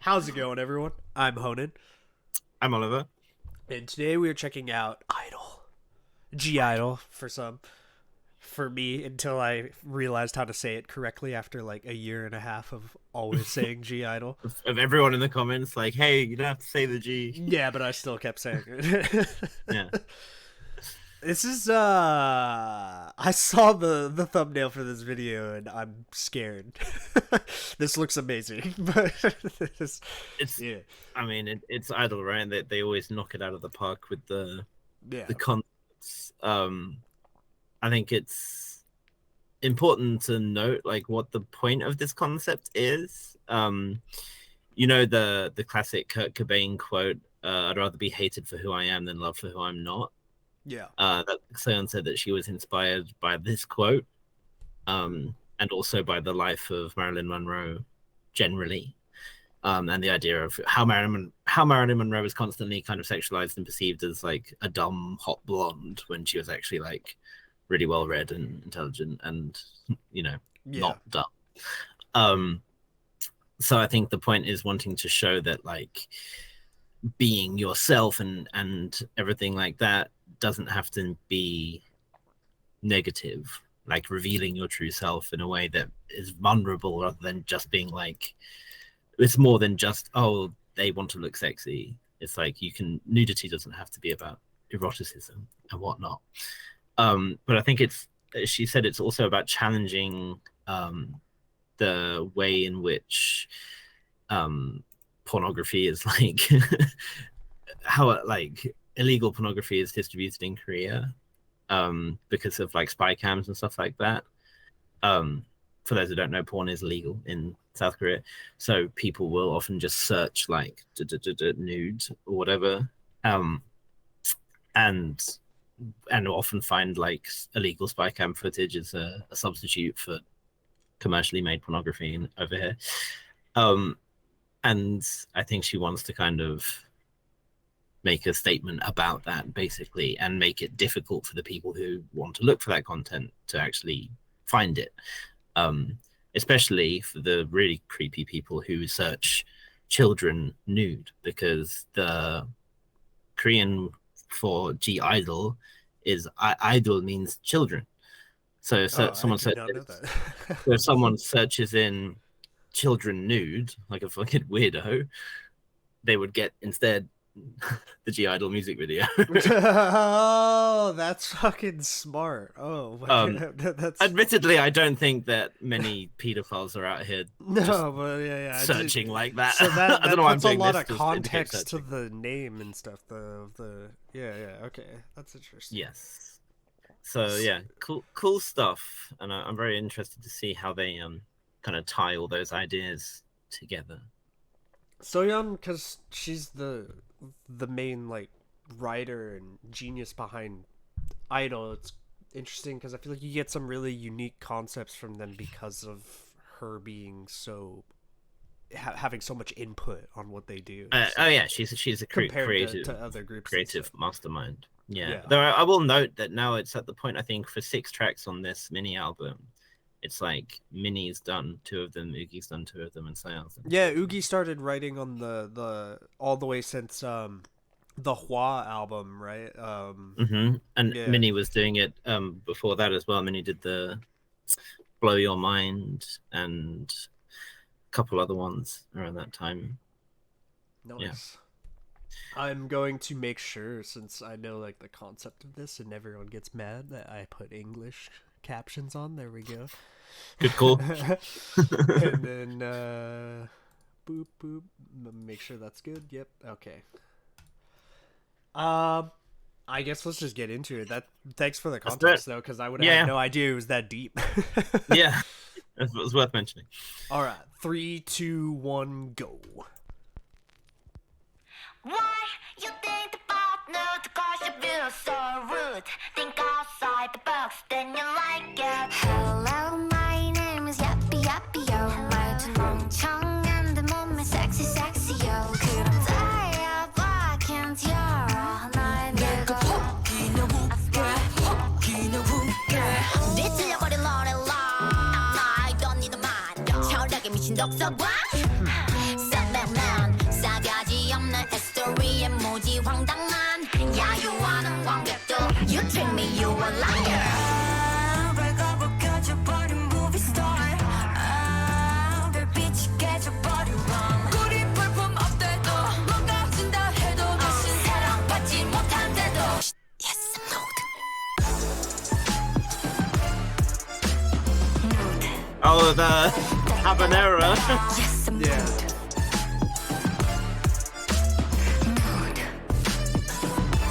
How's it going, everyone? I'm Honan, I'm Oliver. and today we are checking out I-DLE. G-I-DLE for some. For me, until I realized how to say it correctly after like a year and a half of always saying G-I-DLE. Of everyone in the comments, like, hey, you don't have to say the G. Yeah, but I still kept saying it. Yeah. This is I saw the thumbnail for this video and I'm scared. This looks amazing, but this, It's, yeah. I mean, it's idle, right? They always knock it out of the park with Yeah. the concepts. I think it's important to note, like, what the point of this concept is. The classic Kurt Cobain quote, I'd rather be hated for who I am than loved for who I'm not. Yeah. That Seon said that she was inspired by this quote, and also by the life of Marilyn Monroe generally, and the idea of how Marilyn Monroe was constantly kind of sexualized and perceived as like a dumb hot blonde when she was actually like really well read and intelligent and not dumb. So I think the point is wanting to show that like being yourself and everything like that doesn't have to be negative, like revealing your true self in a way that is vulnerable rather than just being like, it's more than just, oh, they want to look sexy. It's like nudity doesn't have to be about eroticism and whatnot. But I think she said it's also about challenging the way in which pornography is like how like illegal pornography is distributed in Korea because of like spy cams and stuff like that. For those who don't know, porn is illegal in South Korea, so people will often just search like nude or whatever, and often find like illegal spy cam footage as a substitute for commercially made pornography over here. And I think she wants to kind of make a statement about that basically and make it difficult for the people who want to look for that content to actually find it, especially for the really creepy people who search children nude, because the Korean for G-idle is idol means children. So someone said if someone searches in children nude like a fucking weirdo, they would get instead the G-idle music video. Oh, that's fucking smart. Oh, that's admittedly, I don't think that many pedophiles are out here searching like that. So that I don't know why puts I'm a lot this of context to the name and stuff. Okay, that's interesting. Yes. So yeah, cool stuff, and I'm very interested to see how they kind of tie all those ideas together. Soyeon, because she's the main like writer and genius behind I-DLE, it's interesting because I feel like you get some really unique concepts from them because of her being so having so much input on what they do. Oh yeah, she's a creative to other groups, creative mastermind. Yeah. Though I will note that now it's at the point, I think, for 6 tracks on this mini album, it's like Minnie's done 2 of them, Oogi's done 2 of them, and Seon's done. Yeah, Oogi started writing on the all the way since the Hwa album, right? And Minnie was doing it before that as well. Minnie did the Blow Your Mind and a couple other ones around that time. Nice. Yeah. I'm going to make sure, since I know like the concept of this and everyone gets mad, that I put English captions on. There we go. Good call. And then boop boop, make sure that's good. Yep. Okay. I guess let's just get into it. Thanks for the context though, because I would have no idea it was that deep. Yeah, it was worth mentioning. All right, 3, 2, 1, go. Why you think the partner cause you feel so rude? Think outside the box, then you like it. Hello, my name is Yappy Yappy Yo. 말투 멍청한데 몸매 sexy sexy yo. 그럼 다야봐 can't 열어 날 내가 웃기냐 웃게 뒤틀려버린 로렐라 나 이건 니도 말야 차오르게 미친 독서관 Stop that now. for the habanero. Yes, I'm Yeah. nude.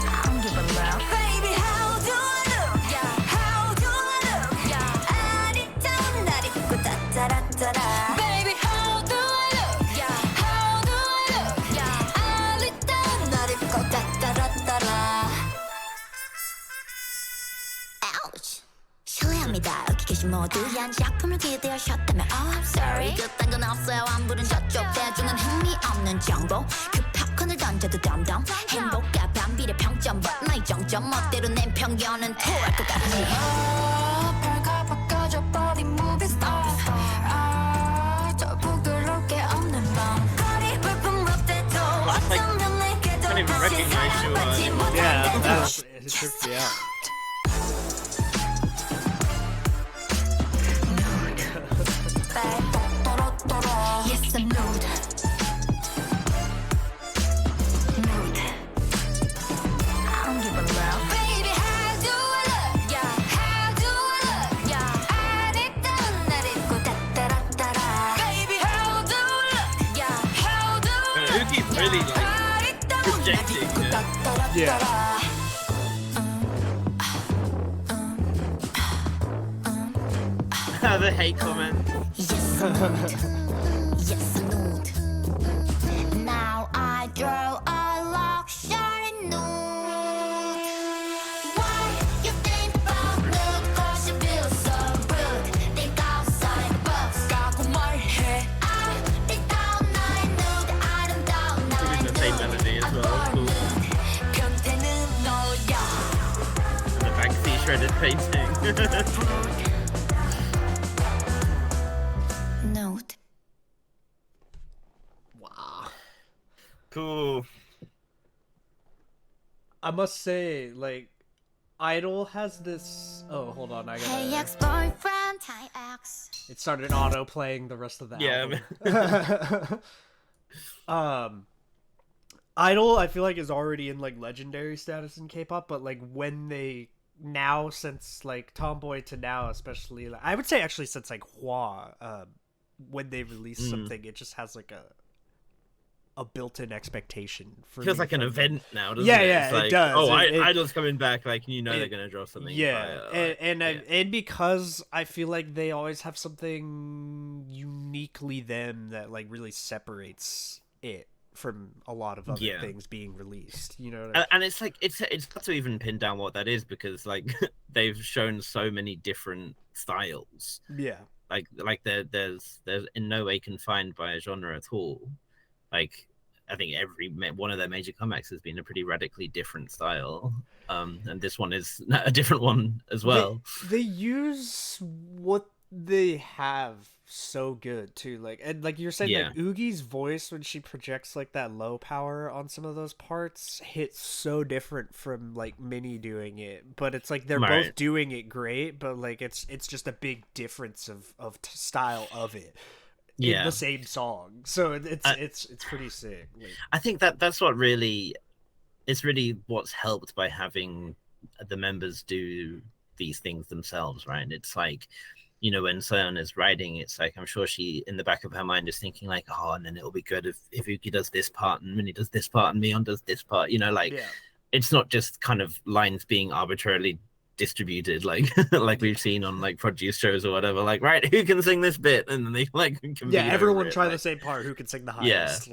I don't give a love. Baby, how do I look? Yeah, how do I look? Yeah, 아리따운 날 입고 따따라따라. Baby, how do I look? Yeah, how do I look? Yeah, 아리따운 날 입고 따따라따라. Ouch. 실례합니다. 여기 계신 모두 한 작품을 기대어 셨다면 Oh, I'm sorry. 그딴 건 없어요. 안 부른 저쪽 대중은 흥미 없는 정보. 그 팝콘을 던져도 덤덤. 행복과 반비례 평점. But 나의 정점 멋대로 낸 편견은 토할 것 같지. 별가 바꿔줘 버린 movie star. 저 부끄럽게 없는 밤. 거리 불품 롯데도 어쩌면 내게도 Can't even 다시 recognize you, 사랑받지 못할 Yeah, 때도. it tripped me out. Yes, I'm nude. Nude. I don't give a love. Baby, how do I look? Yeah, how do I look? Yeah, 아리따운 날 입고 따따라따라. Baby, how do I look? Yeah, how do I look? Uki's really like 아리따운 날 projecting, 입고 yeah. 따따라따라. The hate comment. Yes, I'm nude. Yes, I'm nude. Now I draw a luxury nude. What you think about nude? 'Cause you feel so rude. Think outside the box. 까고 말해. 아름다운 나의 nude. 아름다운 나의 Using the same nude. melody as well. Cool. 변태는 너야. And the Banksy shredded painting. Nude. Wow. Cool. I must say, like, I-DLE has this. Oh, hold on, I Hey, gotta. ex-boyfriend. Hi, ex. It started auto playing the rest of the Yeah, album. I-DLE, I feel like, is already in like legendary status in K-pop, but like when they now, since like Tomboy to now, especially, like, I would say actually since like Hwa, when they release something, it just has like a built-in expectation for Feels me like an from- event now, doesn't Yeah, it? yeah, It's it like, does. Oh, It- Idol's coming back, like you know it- they're gonna draw something. Yeah, fire, and like, and because I feel like they always have something uniquely them that like really separates it from a lot of other Yeah. things being released. You know what I mean? and it's like it's hard to even pin down what that is because like they've shown so many different styles. Yeah. Like there's in no way confined by a genre at all. Like I think one of their major comebacks has been a pretty radically different style, and this one is a different one as well. They use what they have so good too, like, and like you're saying, like Oogie's voice when she projects like that low power on some of those parts hits so different from like Minnie doing it, but it's like they're both doing it great, but like it's just a big difference of style of it in the same song, so it's pretty sick. Like, I think that's what really it's really what's helped by having the members do these things themselves, right? It's like, you know, when Soyeon is writing, it's like I'm sure she in the back of her mind is thinking like, oh, and then it'll be good if Yuki does this part and Minnie does this part and Mion does this part, you know, like it's not just kind of lines being arbitrarily distributed like like we've seen on like produce shows or whatever, like, right, who can sing this bit, and then they like everyone try like, the same part, who can sing the highest.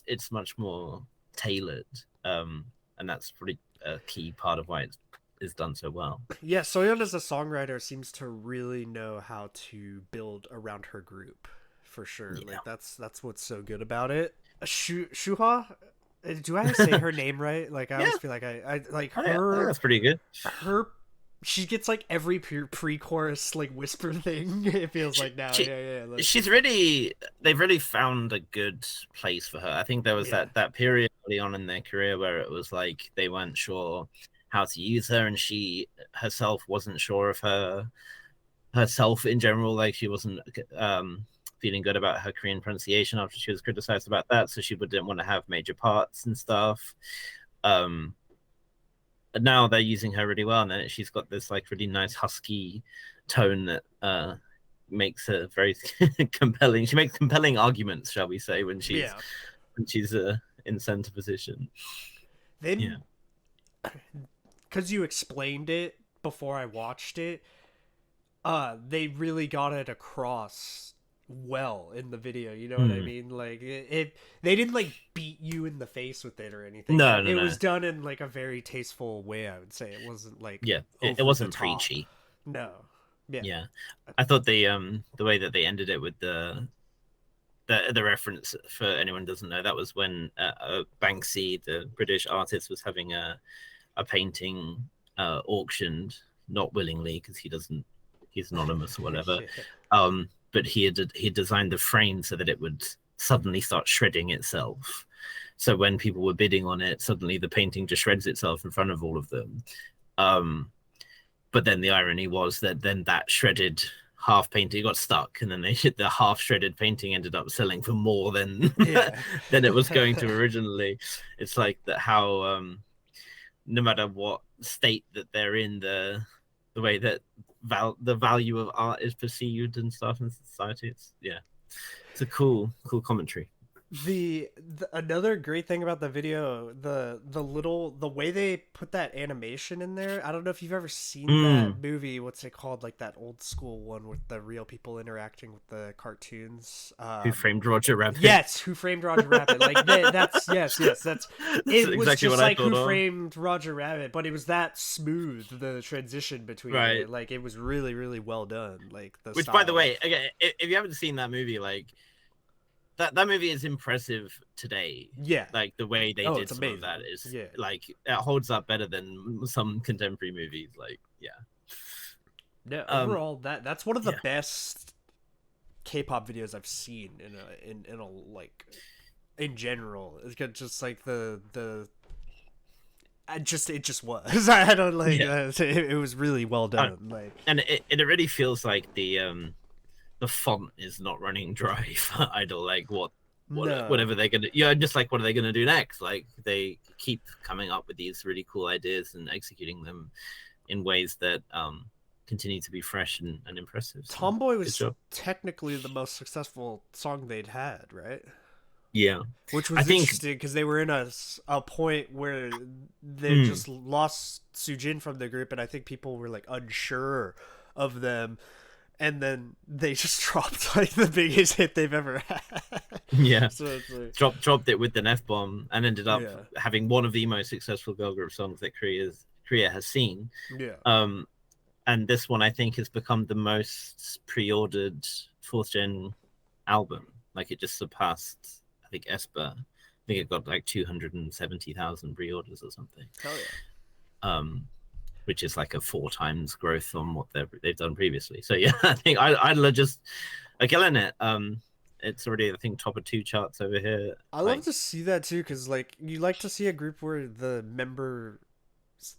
It's much more tailored, and that's pretty a key part of why it's is done so well. Yeah, Soyeon as a songwriter seems to really know how to build around her group, for sure. Like that's what's so good about it. Shuha, do I say her name right? Like I always feel like I like her. That's pretty good. She gets like every pre-chorus like whisper thing. It feels like now. Like, she's really. They've really found a good place for her. I think there was that period early on in their career where it was like they weren't sure how to use her, and she herself wasn't sure of herself in general. Like she wasn't feeling good about her Korean pronunciation after she was criticized about that, so she didn't want to have major parts and stuff. But now they're using her really well, and then she's got this like really nice husky tone that makes a very compelling. She makes compelling arguments, shall we say, when she's in center position. Then, because you explained it before I watched it, they really got it across well in the video. You know what I mean? Like they didn't like beat you in the face with it or anything. No, it was done in like a very tasteful way. I would say it wasn't like it wasn't preachy. No. Yeah. I thought the way that they ended it with the reference, for anyone who doesn't know, that was when Banksy, the British artist, was having a painting auctioned, not willingly because he's anonymous or whatever. But he had designed the frame so that it would suddenly start shredding itself. So when people were bidding on it, suddenly the painting just shreds itself in front of all of them. But then the irony was that then that shredded half painting got stuck, and then the half shredded painting ended up selling for more than than it was going to originally. It's like that how no matter what state that they're in, the way that the value of art is perceived and stuff in society, it's a cool commentary. The another great thing about the video, the way they put that animation in there. I don't know if you've ever seen that movie. What's it called? Like that old school one with the real people interacting with the cartoons. Who Framed Roger Rabbit? Yes, Who Framed Roger Rabbit? Like that's yes. That's it. Was exactly just what I like thought Who of. Framed Roger Rabbit, but it was that smooth. The transition between it, like it was really really well done. Like the by the way, again, if you haven't seen that movie, like. That movie is impressive today. Yeah, like the way they did some amazing. of that is like it holds up better than some contemporary movies. Like yeah. Overall, that's one of the best K-pop videos I've seen in a like in general. It's just like it just was. I don't like it was really well done. And it already feels like the font is not running dry for I-DLE. Like whatever they're gonna, just like what are they gonna do next? Like they keep coming up with these really cool ideas and executing them in ways that continue to be fresh and impressive. So, Tomboy was technically the most successful song they'd had, right? Yeah, which was interesting because they were in a point where they just lost Sujin from the group, and I think people were like unsure of them. And then they just dropped like the biggest hit they've ever had. Yeah, so it's like... dropped it with the F-bomb and ended up having one of the most successful girl group songs that Korea has seen. Yeah. And this one I think has become the most pre-ordered fourth gen album. Like it just surpassed, I think, Esper. I think it got like 270,000 pre-orders or something. Hell yeah. Which is like a 4 times growth on what they've done previously. So yeah, I think I just are killing it. It's already I think top of 2 charts over here. I love to see that too, because like you like to see a group where the members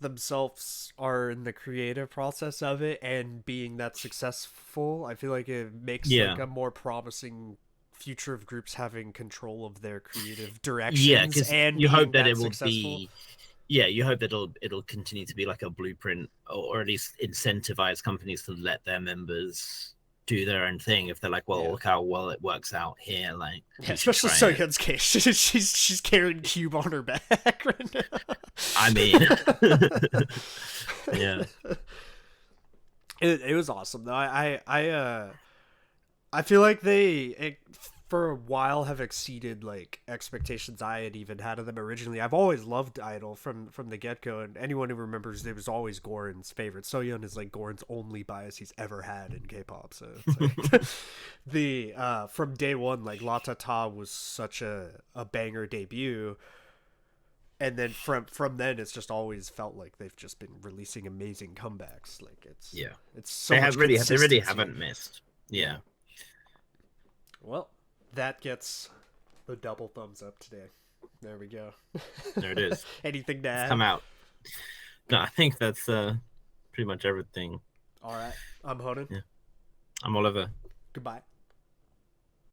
themselves are in the creative process of it and being that successful. I feel like it makes like a more promising future of groups having control of their creative directions. Yeah, because you hope that it will successful. be. Yeah, you hope that it'll continue to be like a blueprint, or at least incentivize companies to let their members do their own thing. If they're like, well, look how well it works out here, like especially Soyeon's case, she's carrying Cube on her back right now. I mean, yeah, it was awesome though. I feel like they for a while have exceeded like expectations I had even had of them originally. I've always loved I-DLE from the get-go, and anyone who remembers, it was always Goran's favorite. Soyeon is like Goran's only bias he's ever had in K-pop, so it's like from day one, like La Ta Ta was such a banger debut, and then from then it's just always felt like they've just been releasing amazing comebacks. Like it's so they really haven't missed. Yeah. Well, that gets the double thumbs up today. There we go. There it is. Anything to add? Come out. No, I think that's pretty much everything. All right. I'm Honan. Yeah. I'm Oliver. Goodbye.